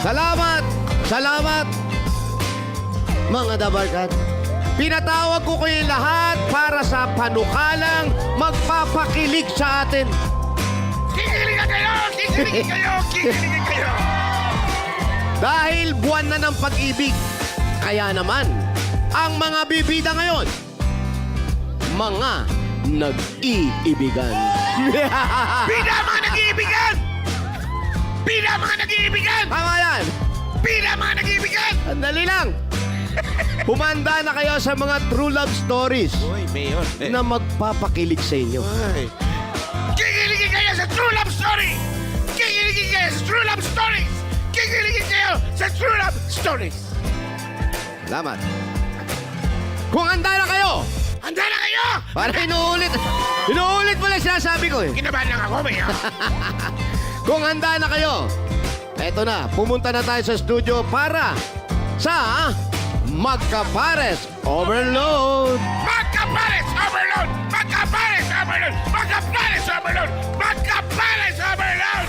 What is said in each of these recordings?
Salamat! Salamat! Mga dabarkat, pinatawag ko kayo lahat para sa panukalang magpapakilig sa atin. Kikiligin kayo! Kikiligin kayo! Kikiligin kayo! Dahil buwan na ng pag-ibig. Kaya naman, ang mga bibida ngayon, mga nag-iibigan. Pila mga nag-iibigan! Pila mga nag-iibigan! Tama yan! Pila mga nag-iibigan! Sandali lang! Humanda na kayo sa mga true love stories Uy, Mayor. na magpapakilig sa inyo. Ay. Kikiligin kayo sa true love story! Kikiligin kayo sa true love stories! Kikiligin kayo sa true love stories! Salamat. Kung handa na kayo, Handa na kayo! para inuulit mo lang sinasabi ko eh. Kinabahan lang ako, Mayor. Kung handa na kayo, eto na, pumunta na tayo sa studio para sa Magkapares Overload. Magkapares overload! Magkapares overload! Magkapares overload! Magkapares overload!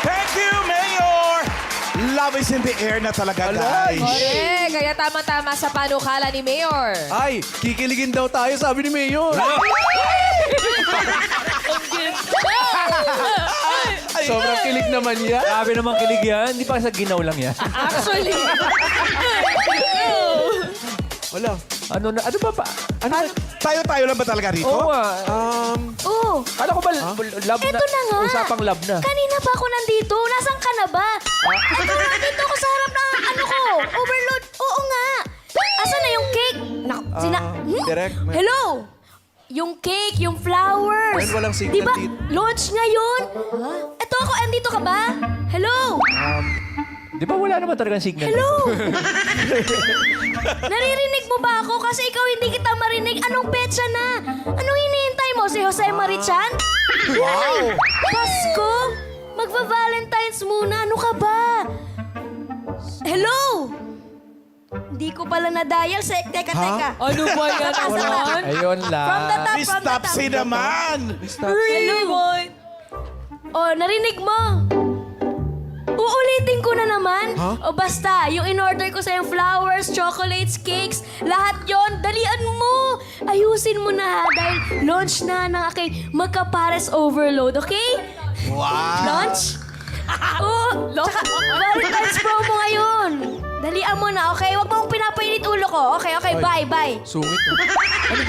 Thank you, Mayor! Love is in the air na talaga, guys. Correct. Kaya tama-tama sa panukala ni Mayor. Ay, kikiligin daw tayo, sabi ni Mayor. Sobrang kilig naman yan. Grabe naman kilig yan. Hindi pa sa ginaw lang yan. Actually. Wala. Ano ba pa? Tayo lang ba talaga rito? Oo nga. Oo. Ano ko ba? Love na? Eto na nga. Usapang love na. Kanina pa ako nandito. Nasaan ka na ba? Ito nga, dito ako sa harap ng ano ko. Overload. Oo nga. Asan na yung cake? Direk, may- Hello? Yung cake, yung flowers. Well, walang signal Diba, dito. launch ngayon? Eto ako, andito ka ba? Hello? Di ba wala naman talagang signal? Hello? Naririnig mo ba ako? Kasi ikaw hindi kita marinig. Anong petsa na? Anong hinihintay mo? Si Jose Marichan? Wow! Pasko? Magva-Valentine's muna. Ano ka ba? Hello? Hindi ko pala na-dial. Teka. Ano ba yan naman? Ayun lang. From the top, Miss from the top. Topsy naman! Hello? Oh, narinig mo? Uulitin ko na naman. O basta, yung in-order ko sa yung flowers, chocolates, cakes, lahat yon dalian mo. Ayusin mo na ha, dahil launch na ng aking Magkapares Overload, okay? Wow! Launch? Oo, tsaka Valentine's promo ngayon. Dalian mo na, okay? Huwag mo akong pinapainit ulo ko. Okay, bye. Sungit na.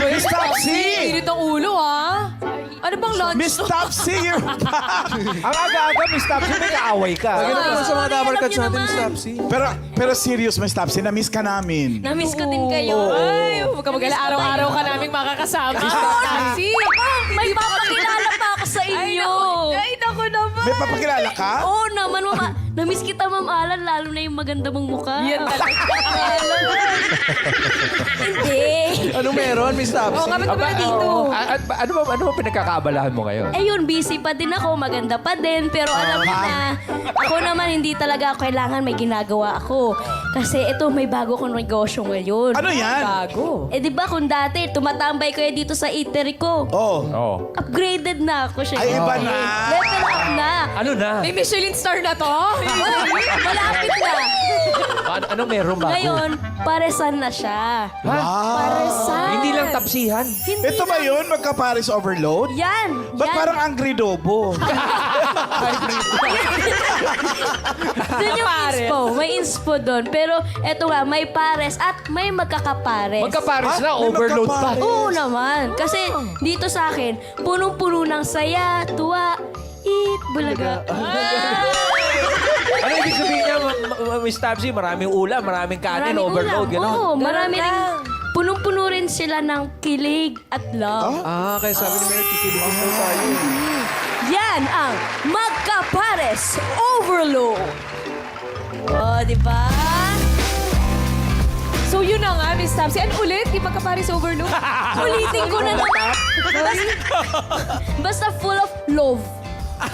Miss Topsy! Init ang ulo, ha? Ano bang lunch? Miss Topsy, you're back! Ang aga-aga, Miss Topsy, may kaaway ka. Lagi naman sa mga sorry, dabarkads alam niyo natin, Miss naman. Topsy. Pero serious, Miss Topsy, na-miss ka namin. Namiss ko din kayo. Ay, huwag ka mag-ala. Araw-araw ka naming makakasama. Taxi. May papakilala pa ako sa inyo. Ay, naku naman. May papakilala ka? Oo naman, mama. Namiss kita, Ma'am Alan, lalo na yung maganda mong mukha. Yan talaga. Hindi. Anong meron, Miss Topsy? Oo, kapit ka na dito. Ano ba pinagkakaabalahan mo ngayon? Eh yun, busy pa din ako, maganda pa din. Pero alam mo na, ako naman hindi talaga kailangan may ginagawa ako. Kasi ito, may bago kong negosyo ngayon. Ano yan? Bago. Eh di ba kung dati, tumatambay kayo dito sa eatery ko. Oh. Oo. Upgraded na ako siya. Ay, iba na. Level up na. Ano na? May Michelin star na to? Malapit na. Ano meron bago? Ngayon, paresan na siya. Paresan. Hindi lang tapsihan. Hindi Ito ba yun? Magka-Paris Overload? Yan. Ba't yan. parang Angridobo? Doon yung inspo. May inspo doon. Pero eto nga, may pares at may magkakapares. Magkapares na, May overload pa. magkapares. Oo naman. Kasi dito sa akin, punong-puno ng saya, tuwa, bulaga. Ano ibig sabihin niya, Miss Topsy? Maraming ulam, maraming kanin, Maraming overload, ulam. gano'n. Oo, marami rin. Punong-puno rin sila ng kilig at love. Ah, kaya sabi ni Mayor, kikiligin daw tayo. Yan ang Magkapares Overload. Oh, di ba? So yun na nga, Miss Topsy. Ano ulit? Di Magkapares Overload? Ulitin ko na naman. Basta full of love.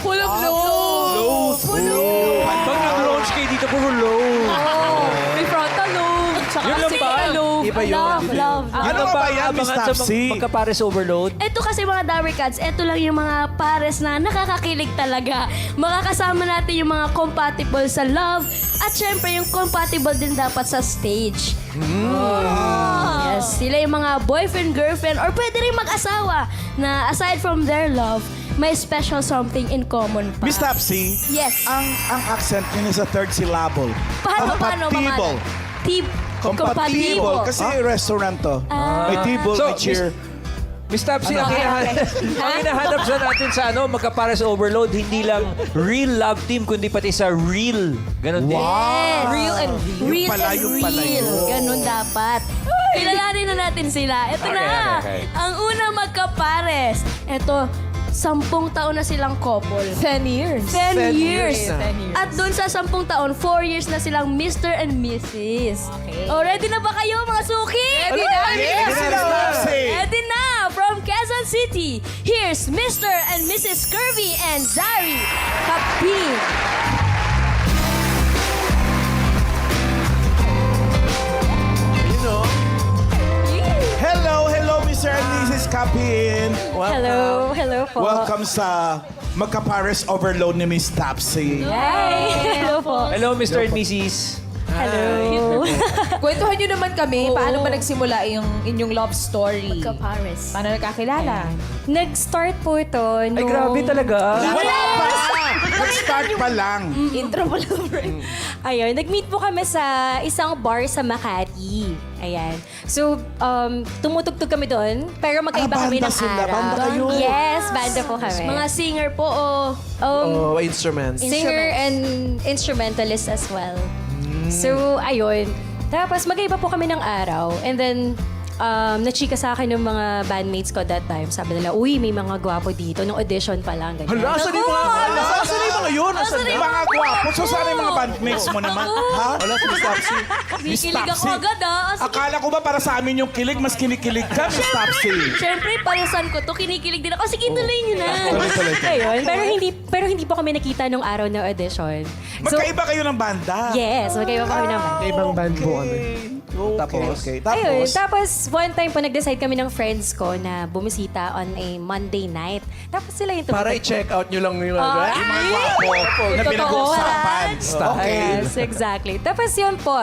Full of love. Full of love. Pag nag-launch kayo dito, puro low. Oh, may frontal lobe. Tsaka Yun lang ba? second lobe. Hindi pa yun. Love. Ano ba yan, Miss Abangan sa Topsy? Magka-Pares Overload. Ito kasi mga Dowry Cats, ito lang yung mga pares na nakakakilig talaga. Makakasama natin yung mga compatible sa love at syempre yung compatible din dapat sa stage. Yes, sila yung mga boyfriend, girlfriend, or pwede rin mag-asawa na aside from their love, may special something in common pa. Miss Topsy, Yes. ang accent nyo sa third syllable. Paano, Compatible. Compatible. Kasi restaurant to. May table, So, may chair. Miss Topsy, ang hinahanap sa natin sa Magka-Pares Overload, hindi lang real love team, kundi pati sa real. Ganon din. Yes. Real and real. Real Yung pala, and yung pala real. yun. Ganun dapat. Kilalanin na natin sila. Ito na. okay. Ang una magkapares. Ito, 10 taon na silang couple. 10 years. 10 years. 10 years. At doon sa 10 taon, 4 years na silang Mr. and Mrs. Okay. Oh, ready na ba kayo, mga suki? Ready na. Yes, Miss Topsy. Ready na! From Quezon City, here's Mr. and Mrs. Kirby and Zari Kapin. Hello, Mr. and Mrs. Kapin. Hello po. Welcome sa Magka-Pares Overload ni Miss Topsy. Hi! Hello po. Hello, Mr. and Mrs. Hello. Kwentuhan nyo naman kami, paano ba nagsimula yung inyong love story? Magka-Pares. Paano nagkakilala? Nag-start po ito nung... Ay, grabe talaga. Wala pa! Nag-start pa lang. Intro pa lang, bro. Ayun, nag-meet po kami sa isang bar sa Makati. Ayan. So, tumutugtog kami doon, pero magkaiba kami banda ng sila. araw. Banda kayo. Yes, banda po kami. Mga singer po o Oh, instruments. singer and instrumentalist as well. So, ayun. Tapos, magkaiba po kami ng araw. And then, nachika sa akin ng mga bandmates ko that time. Sabi nila, uy, may mga gwapo dito. Nung audition pa lang. Ganyan. Hala, asan yung mga yun? Asan yung mga gwapo? So, saan yung mga bandmates mo naman? Ha? Wala si Miss Topsy. Miss Kikilig ako Topsy. agad Sige. Akala ko ba para sa amin yung kilig, mas kinikilig ka, Miss Topsy? Siyempre, paresan ko to. Kinikilig din ako. Sige, tuloy nyo na. Ayun, pero hindi po kami nakita nung araw ng audition. Magkaiba kayo ng banda. Yes, magkaiba pa kami naman. Ibang band po kami. Tapos, Ayun, tapos one time po nag-decide kami ng friends ko na bumisita on a Monday night. Tapos sila yung para tumatag- i-check out nyo lang yung... Yung mga gwapo na pinag-uusapan. Yes, exactly. Tapos yun po,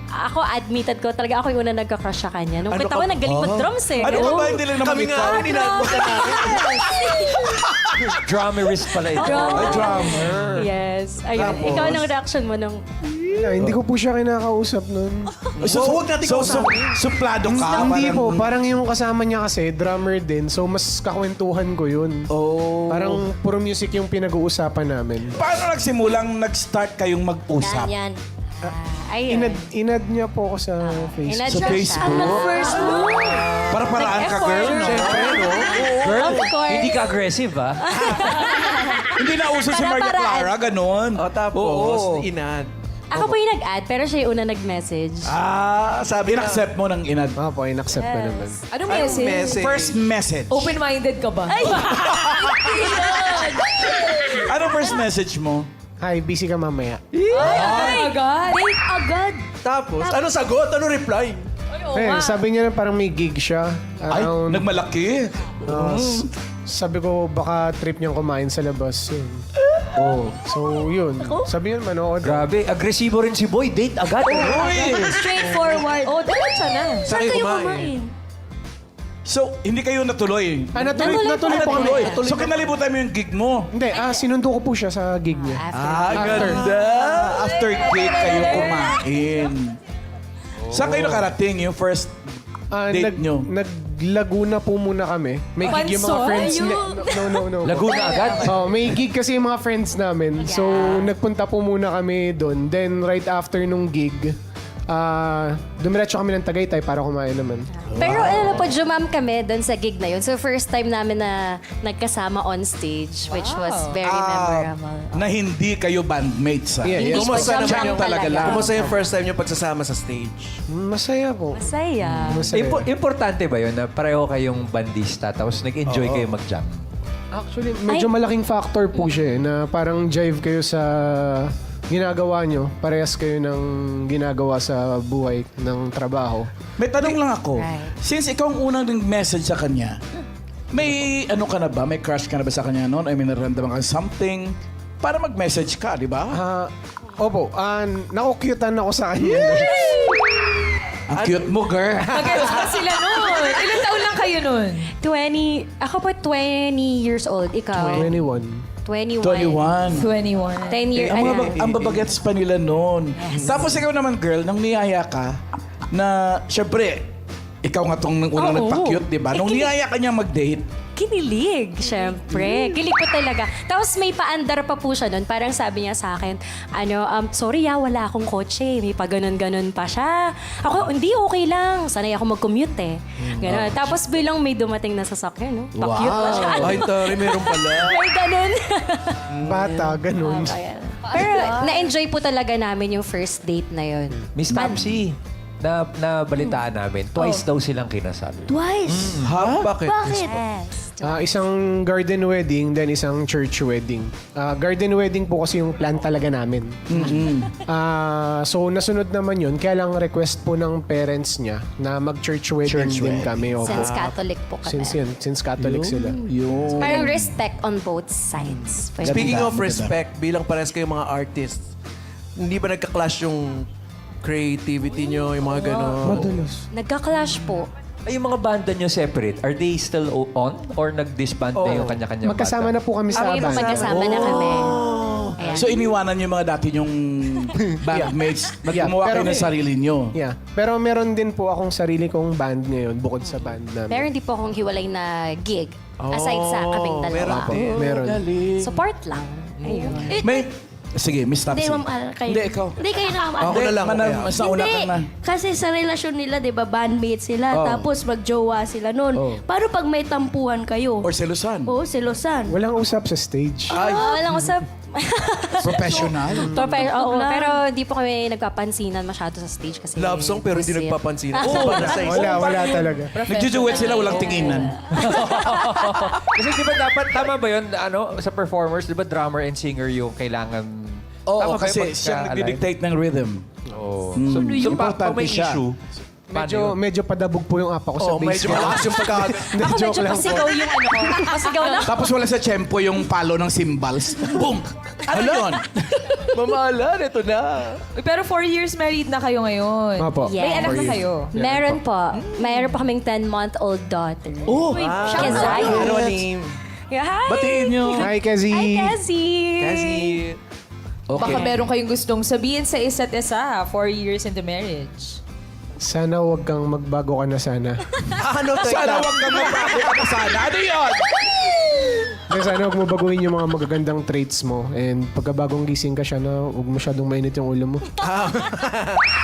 ako admitted ko, talaga ako yung una nagka-crush sa kanya. Nung kita ko, nagaling mag-drums eh. Ano ka Oo. ba? Hindi lang naman Kami nga, ikaw. ninagbutan namin. Drummerist pala ito. Drummer. Yes. Ayun. Tapos? Ikaw anong reaction mo nung... Hindi ko po siya kinakausap nun. Huwag natin kausapin. Suplado ka. Hindi parang- po, parang yung kasama niya kasi, drummer din. So, mas kakwentuhan ko yun. Oh. Parang puro music yung pinag-uusapan namin. Paano nagsimulang nag-start kayong mag-usap? Yan. Ayun. Inad niya po ako sa Facebook. Inad Sa siya. Facebook? First move. Para paraan ka, girl, no? Girl, Of course. hindi ka aggressive, ha? Hindi na uso si Para Maria paraan. Clara, ganun. O tapos, inad. Ako po yung nag-add, pero siya yung una nag-message. Sabi na, In-accept mo ng inad. Opo, in-accept ko naman. Anong anong message? First message. Open-minded ka ba? Ay! Ano first message mo? Hi, busy ka mamaya. Agad? Date agad. Tapos, ano sagot? Ano reply? Eh, sabi niya na parang may gig siya. Ay, Around, nagmalaki. sabi ko, baka trip niyang kumain sa labas. Yun. So, yun. Sabi niya, manood. Grabe, agresibo rin si Boy. Date agad. Straightforward. Oh, diretso na. Saan kayo kumain? So, hindi kayo natuloy. Natuloy po kami. So, kinalibutan mo yung gig mo. Hindi, sinundo ko po siya sa gig niya. Ganda. After gig kayo kumain. Saan kayo nakarating yung first date nyo? Naglaguna po muna kami. May gig yung mga Pansol? friends niya. No. Laguna agad. May gig kasi yung mga friends namin. So, nagpunta po muna kami doon. Then, right after nung gig, dumiretso kami ng Tagaytay para kumain naman. Pero ano po, jumam kami doon sa gig na yun. So first time namin na nagkasama on stage, which was very memorable. Na hindi kayo bandmates, ha? Yeah, Hindi Kumusta po naman jumam yung talaga lang? Kumusta yung first time nyo pagsasama sa stage? Masaya po. Masaya. Masaya. Importante ba yun na pareho kayong bandista tapos nag-enjoy kayo mag-jam? Actually, medyo malaking factor po siya eh, na parang jive kayo sa ginagawa nyo, parehas kayo ng ginagawa sa buhay ng trabaho. May tanong lang ako. Right. Since ikaw ang unang nag-message sa kanya, may ano ka na ba? May crush ka na ba sa kanya noon? I mean, naramdaman ka something para mag-message ka, di ba? Opo, nakukyutan ako sa kanya. Ang cute mo, girl. Magkailan pa sila nun? Ilang taon lang kayo nun? 20, ako po 20 years old. Ikaw? 21. 21. 21. 21. 10 years. Ang babagets pa nila noon. Tapos ikaw naman, girl, nang niyaya ka, na, syempre, ikaw nga tong unang nagpa-cute, di ba? Nung niyaya ka niya mag-date, Kinilig, syempre. Kilig ko talaga. Tapos may paandar pa po siya nun. Parang sabi niya sa akin, sorry wala akong kotse. May pa ganon-ganon pa siya. Ako, hindi, okay lang. Sanay ako mag-commute eh. Ganon. Tapos bilang may dumating na sasakyan, no? Pa-cute pa siya. Ay, tari, meron pala. May ganon. Bata, ganun. Pero na-enjoy po talaga namin yung first date na yun. Miss Papsi, na balitaan namin, twice daw silang kinasal. Twice. ha? Bakit? Bakit? Isang garden wedding, then isang church wedding. Garden wedding po kasi yung plan talaga namin. So, nasunod naman yun. Kaya lang request po ng parents niya na mag-church wedding din kami. Opo. Since Catholic po kami. Since Catholic sila. Yun. Parang respect on both sides. Pwede. Speaking of respect, bilang parehas kayong mga artists, hindi ba nagka-clash yung creativity nyo, yung mga gano'n? Nagka-clash po. Ay, yung mga banda nyo separate, are they still on? Or nag-disband na yung kanya-kanya Magkasama na po kami sa Okay, band. magkasama na kami. Ayan. So, iniwanan niyo yung mga dati yung bandmates. Yeah, Naggumawa kayo pero- ng sarili niyo. Yeah. Pero meron din po akong sarili kong band ngayon bukod sa band namin. Pero hindi po akong hiwalay na gig. Aside sa kaming dalawa. Meron. Support lang. Ayun. May... Sige, Miss Hindi, Tapsi. Ma'am Al, kayo. Hindi, ikaw. Hindi, kayo na, Ma'am Al. Ako na lang. Mana, kaya. mas nauna ka na. Kasi sa relasyon nila, di ba, bandmates sila, Oh. tapos magjowa sila noon. Oh. Paano pag may tampuhan kayo? Or selusan. Oo, selosan. Walang usap sa stage. Walang usap. Professional. Oo, pero hindi po kami nagpapansinan masyado sa stage kasi... Love song pero hindi kasi- nagpapansin. Wala talaga. Nagjujuwet sila, walang tinginan. Kasi di ba dapat, tama ba yun, sa performers, di ba drummer and singer yung kailangan... Oo, Tama ba kasi yung siya pagka-align? nagdi-dictate ng rhythm. Oo. So pag may siya. issue, Medyo padabog po yung apa ko sa bass. medyo malakas yung pagka... Hindi, Ako joke medyo lang po. pasigaw yung ano ko. Pasigaw lang. Tapos wala sa tempo yung palo ng cymbals. Boom! Ano yun? Mamahalan, ito na. Pero 4 years married na kayo ngayon. Opo. Yeah. May anak na kayo. Meron po. Mayroon pa kaming 10-month-old daughter. Oh! Siya Zay. Ano name? Yeah, hi! Batiin nyo. Hi, Kazi. Hi, Cassie! Kasi... Baka meron kayong gustong sabihin sa isa't isa, 4 years into marriage. Sana wag kang magbago ka na sana. Ano, Sana wag kang magbago ka na sana. Ano yun? Kaya sana wag mo baguhin yung mga magagandang traits mo. And pagkabagong gising ka siya na huwag masyadong mainit yung ulo mo.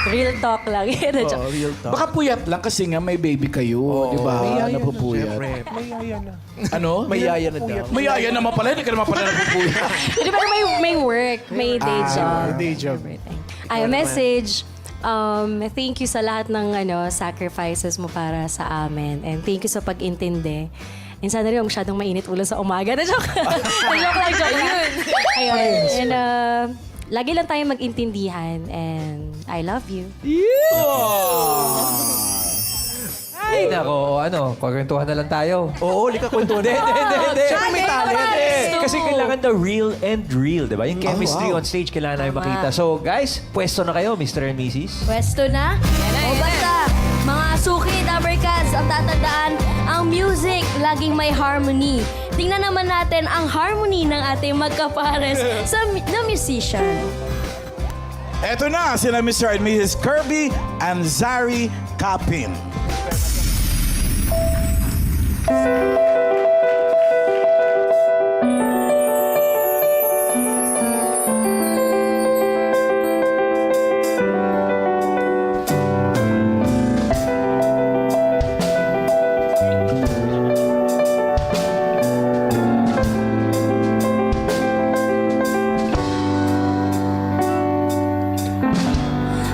Real talk lang. Joke. real talk. Baka puyat lang kasi nga may baby kayo. Di ba? Napupuyat. May yaya na. Ano? May yaya na daw. May yaya naman pala. Hindi ka naman pala napupuyat. Di ba may work, may day job. Day job. Everything. Ay, message. Thank you sa lahat ng sacrifices mo para sa amin. And thank you sa pag-intindi. And sana rin masyadong mainit ulo sa umaga. Na-joke. Joke lang. Ayun. And lagi lang tayo mag-intindihan. And I love you. ay, nako, pagkwentuhan na lang tayo. Oo, lika kwentuhan. Hindi. Siyempre may talent eh. Kasi kailangan the real and real, di ba? Yung chemistry on stage, kailangan namin makita. So, guys, pwesto na kayo, Mr. and Mrs. Pwesto na? O basta, mga suki, Dabarkads, ang tatandaan, ang music, laging may harmony. Tingnan naman natin ang harmony ng ating magkapares na musician. Eto na sila Mr. and Mrs. Kirby and Zari Kapin.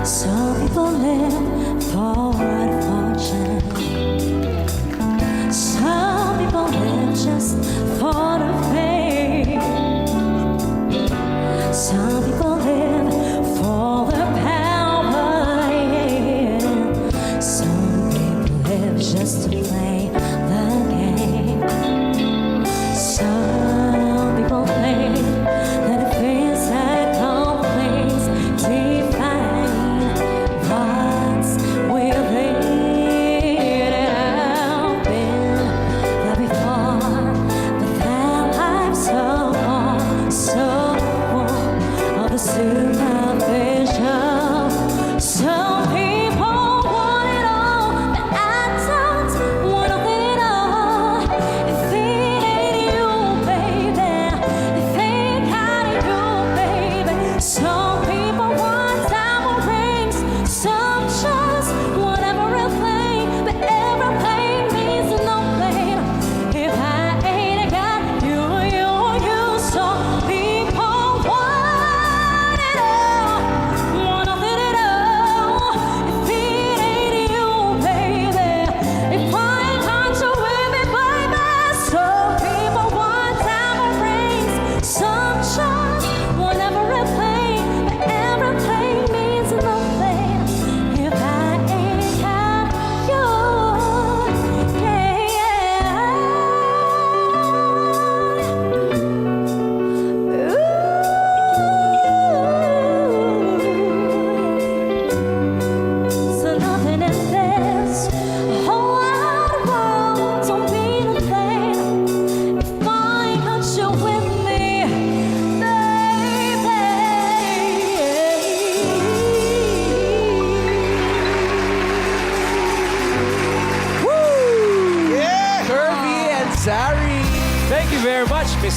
Some people live for what fortune. Some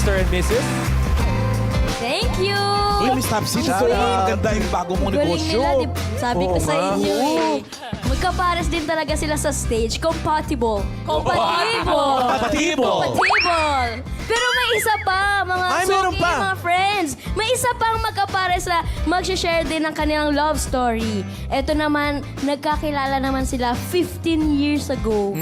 Mr. and Mrs. Thank you! Uy, Miss Tapsi, ang ganda yung bago mong Galing negosyo. nila, sabi ko sa inyo eh. Magkapares din talaga sila sa stage. Compatible. Compatible. Pero may isa pa, mga Ay, meron suki, pa. mga friends. May isa pang magkapares na mag-share din ng kanilang love story. Ito naman, nagkakilala naman sila 15 years ago.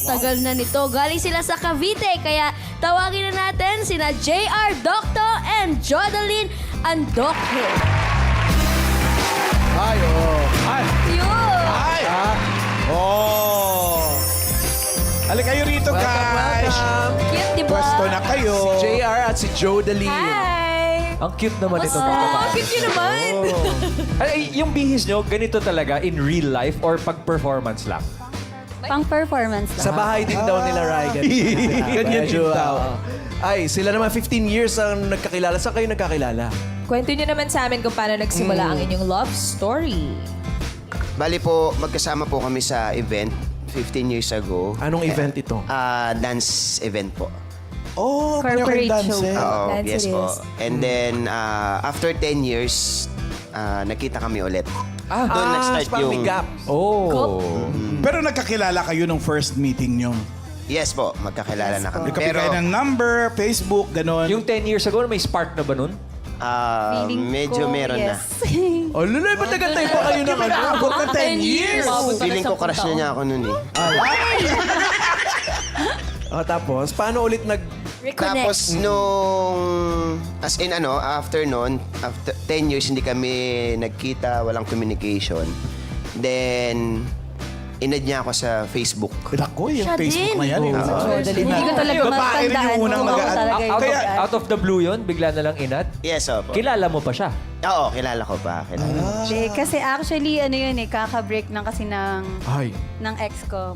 Tagal na nito. Galing sila sa Cavite. Kaya tawagin na natin sina JR Docto and Jodeline Andoque. Ay, oh. Ay. Yun! Ay. Oh. Halika kayo rito, guys. Cute, di ba? Pwesto na kayo. JR at si Jodeline. Hi! Ang cute naman itong Basta, magkapares. cute yun naman. Ay, yung bihis nyo, ganito talaga in real life or pag-performance lang? Pang-performance lang. Sa bahay din daw nila, Rai. Ganyan din daw. Ay, sila naman 15 years ang nagkakilala. Saan kayo nagkakilala? Kwento nyo naman sa amin kung paano nagsimula ang inyong love story. Bali po, magkasama po kami sa event 15 years ago. Anong event ito? Dance event po. Oh, pareho kayong dancer. Oo, Dance yes it po. is. And then, after 10 years, nakita kami ulit. Doon nag-start parang yung... may gap. Oh. Pero nagkakilala kayo nung first meeting nyo. Yes po, magkakilala na kami. Nagkapit kayo ng number, Facebook, ganon. Yung 10 years ago, may spark na ba nun? medyo meron na. Oh, lulay, ba't nagantay pa kayo ng ano? Abot na 10 years. Feeling ko crush na niya ako nun eh. Oh, tapos, paano ulit Reconnect. Tapos nung, as in after nun, after 10 years hindi kami nagkita, walang communication. Then, inad niya ako sa Facebook. Ako, yung Siya Facebook din. na yan. Hindi ko talaga Babae rin yung unang kung ako mag-add. talaga yung Kaya- mag-add. Out of the blue yon, bigla na lang inad. Yes, opo. Kilala mo pa siya. Oo, kilala ko pa. Kilala ko. Kasi actually, kaka-break lang kasi Ay. ng ex ko.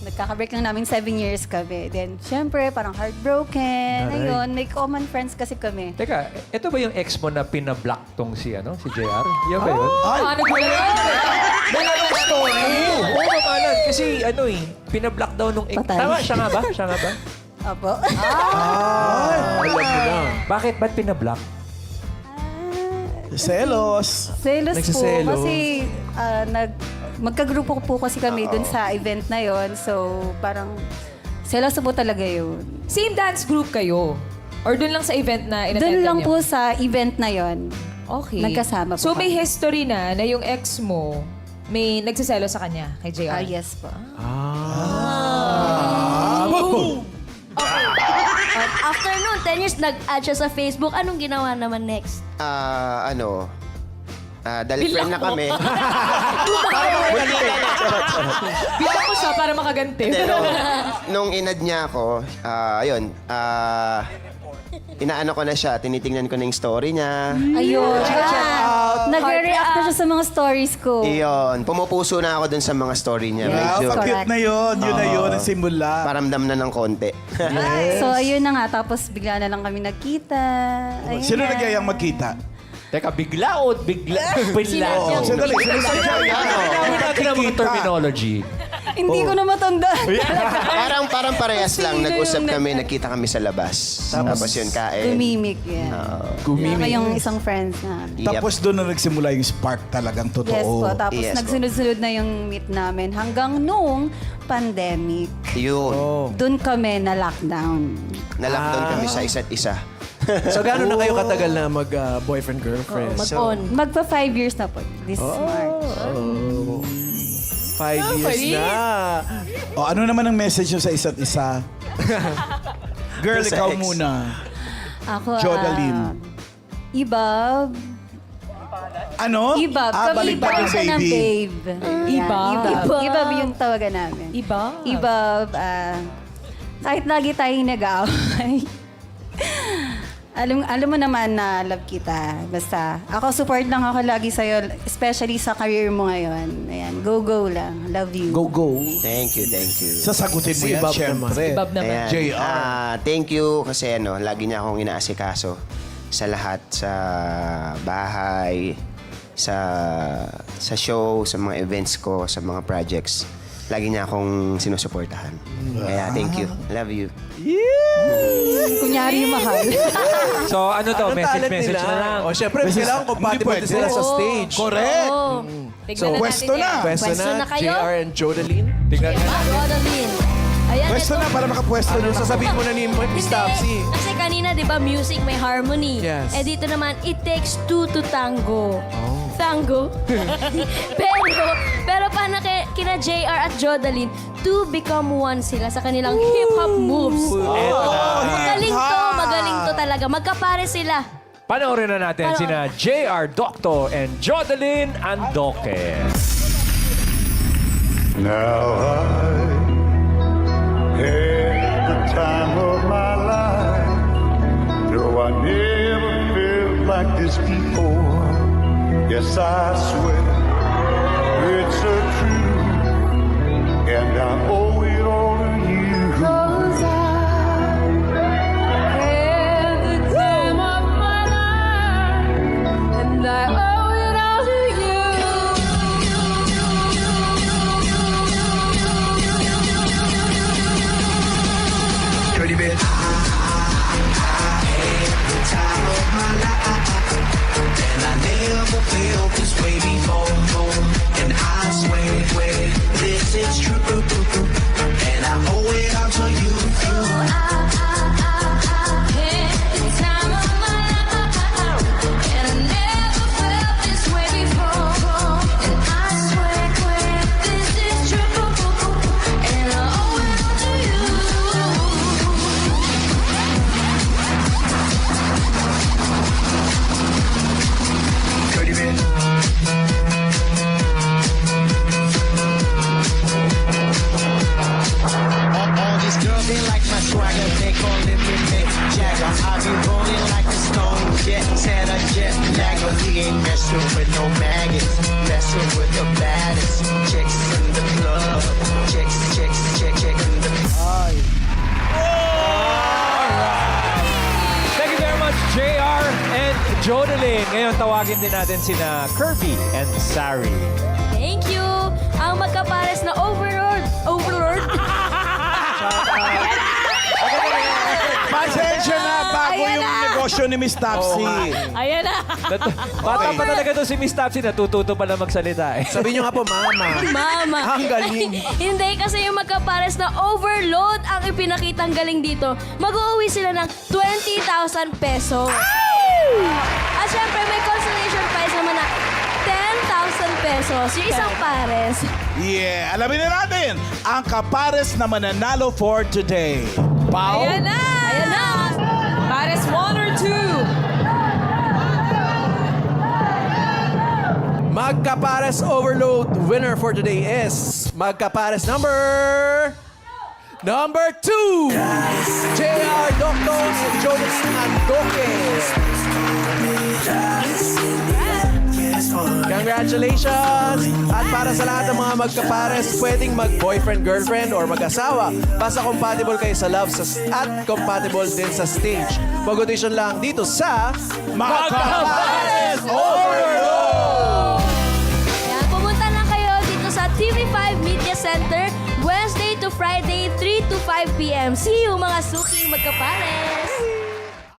Nagkaka-break lang namin 7 years kami. Then, syempre, parang heartbroken. Ayun, may common friends kasi kami. Teka, ito ba yung ex mo na pinablock tong si JR? Yan ba yun? Ano ba yun? Dalawang story. Oo, mamalan. Kasi pinablock daw nung ex. Patay. Tama, siya nga ba? Siya nga ba? Opo. Alam mo na. Bakit? Ba't pinablock? Selos. Selos po. Nagsiselos. Kasi magkagrupo po kasi kami dun sa event na yon. So, parang selos po talaga yun. Same dance group kayo? Or dun lang sa event na Dun in-attendan lang niyo? po sa event na yon. Okay. Nagkasama po So may kami. history na yung ex mo may nagsaselo sa kanya kay JR? Yes po. After nun, 10 years, nag-add siya sa Facebook. Anong ginawa naman next? Dahil friend na kami. Bilang ko siya para makaganti. Pero, nung inad niya ako, inaano ko na siya, tinitingnan ko na yung story niya. Ayun. Nag-react na siya sa mga stories ko. Iyon, pumupuso na ako dun sa mga story niya. Wow, Medyo pa-cute na yun. Yun na yun, ang simula. paramdam na ng konti. So, ayun na nga. Tapos, bigla na lang kami nagkita. Ayun Sino na. nagyayang magkita? Teka, bigla o bigla? Bigla. Sandali, sino Ano natin ang mga terminology? Hindi ko na matanda. parang parehas lang. Kasi Nag-usap yung kami, nagkita kami sa labas. Tapos yun, kain. Gumimik yan. Gumimik. yung isang friends na. Yep. Tapos doon na nagsimula yung spark talagang totoo. Yes po. Tapos Yes po. nagsunod-sunod na yung meet namin hanggang nung pandemic. Yun. Doon kami na lockdown. Nalockdown kami sa isa't isa. So, gano'n na kayo katagal na mag-boyfriend-girlfriend? Mag-on. Magpa 5 years na po. This March. 5 years na. O ano naman ang message nyo sa isa't isa? Girl, Sa ikaw ex. muna. Ako, Jodeline. Ibab. Ano? Ibab. Balik Kami yung siya ng baby. babe. Ibab. Ibab. Ibab yung tawagan namin. Iba? Ibab. Kahit lagi tayong nag-aaway. Alam mo naman na love kita. Basta, ako support lang ako lagi sa'yo, especially sa career mo ngayon. Ayan, go lang. Love you. Go, go. Thank you. Sasagutin mo Si yan, Bob syempre. Ibab naman. Ayan. JR. Thank you kasi lagi niya akong inaasikaso sa lahat, sa bahay, sa show, sa mga events ko, sa mga projects. lagi niya akong sinusuportahan. Kaya thank you. Love you. Kunyari mahal. So, ano to? Anong talent Message nila? na lang. O, syempre, kailangan compatible din sila sa stage. Correct. Oh. Tignan na pwesto natin na. yan. Pwesto Pwesto na, na kayo? JR and Jodeline. Tingnan na. Rodaline. Ayan, Pwesto ito. na para makapwesto Ano na. sasabihin mo na ni Miss Tapsi? Kasi kanina, di ba, music may harmony. Yes. Eh dito naman, it takes two to tango. Tango? pero paano kina JR at Jodeline, two become one sila sa kanilang hip-hop moves. Magaling to talaga. Magkapare sila. Panoorin na natin sina JR Docto and Jodeline Andoque. Now I had the time of my life, though I never felt like this before. Yes, I swear it's a truth, and I owe it all to you. All these girls, they like my swagger. They calling me Mick Jagger. I be rolling like a stone jet. Said a jet lagger. We ain't messing with no maggots. Messing with the baddest chicks in the club. Chicks in the Thank you very much, JR and Jodeline. Ngayon, tawagin din natin sina Kirby and Sari. Thank you. Ang magkapares na Overlord. Pasensya na bago yung negosyo ni Miss Tapsi. Ayan na. Bata pa talaga to si Miss Tapsi, natututo pala magsalita eh. Sabi nyo nga po, Mama. Mama. Ang galing. Hindi kasi yung magkapares na Overload ang ipinakitang galing dito. Mag-uuwi sila ng 20,000 pesos. At syempre may consolation prize naman na 10,000 pesos. Yung isang pares. Yeah, alamin na natin ang kapares na mananalo for today. Pao? Ayan na! Ayan na. Pares 1 or 2? Magkapares Overload winner for today is Magkapares number 2. JR Docto and Jodeline Andoque. Congratulations! At para sa lahat ng mga magkapares, pwedeng mag-boyfriend-girlfriend or mag-asawa. Basta compatible kayo sa love at compatible din sa stage. Mag-audition lang dito sa Magkapares Overload! Kaya pumunta lang kayo dito sa TV5 Media Center Wednesday to Friday 3 to 5 p.m. See you mga suking magkapares!